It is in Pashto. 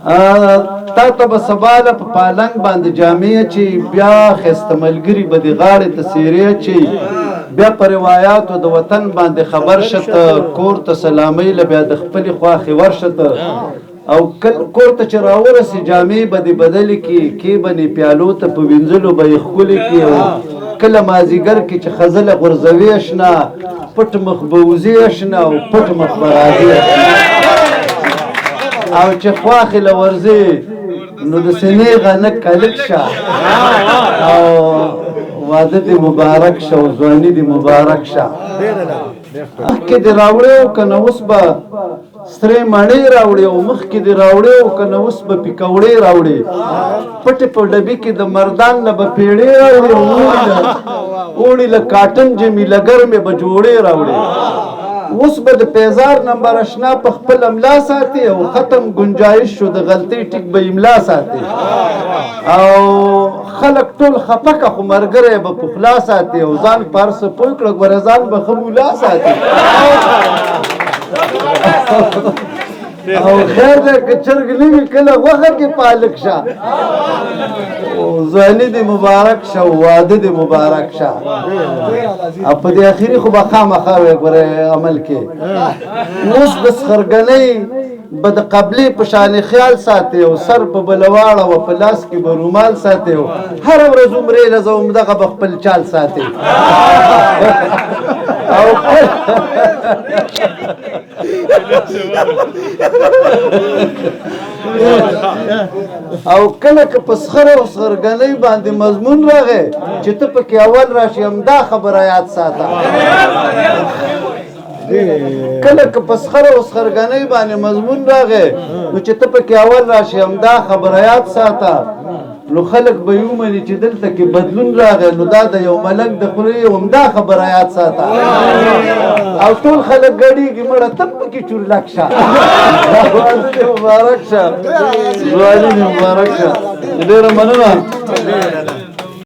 تا ته به سبا له په پالنګ باندې جامې اچي بیا ښایسته ملګري به دې غاړې ته څیرې اچي بیا په روایاتو د وطن باندې خبر شه ته کور ته سلامۍ له بیا د خپلې خواښې ورشه ته او کور ته چې راورسې جامې به دې بدلې کړي کې به دې پیالو ته په وینځلو به یې ښکلې کړي او کله مازدیګر کې چې ښځله غورځوي اشنا پټ مخ به وځي اشنا او پټ مخ به راځي او چې خواښې له ورځې نو د سینې غنک کلک شه او واده دې مبارک شه او ځواني دې مبارک شه مخکې دې راوړی او که نه اوس به سرې مڼې راوړې او مخکې دې راوړې او که نه اوس به پیکوړې راوړې پټې په ډبي کې د مردان نه به پیړې راوړې او اوړي له کاټن جمي له ګرمې به جوړې راوړې اوس به د پیزار نمبر اشنا په خپل املا ساتي او ختم گنجایش شو د غلطۍ ټیک به املا ساتي او خلک ټول خفه که خو ملګری به پخلا ساتي او ځان په هر څه پوه کړه ګوره ځان به ښه مولا ساتي او خیر دی که چرګ نه وي کله غوښه کې پالک شه ځواني دې مبارک شه او واده دې مبارک شه او په دې اخري خو به خامخا وی ګوره عمل کې اوس د سخرګنۍ به د قبلې په شانې خیال ساتي او سر په بله واړه او په لاس کې به رومال ساتي او هره ورځ عمرې لزوم دغه به خپل چال ساتي او کله که په سخره او سخرګنۍ باندې مضمون راغی چې ته پکې اول راشي همدا خبره یاد ساته کله که په سخره او سخرګنۍ باندې مضمون راغی نو چې ته پکې اول راشي همدا خبره یاد ساته نو خلک به یې ومني چې دلته کې بدلون راغی نو دا د یو ملک د خولې همدا خبره یاد ساته او ټول خلک ګډېږي مړه ته پکې چورلک شه مبارک شه ځواني دې مبارک شه ډېره مننه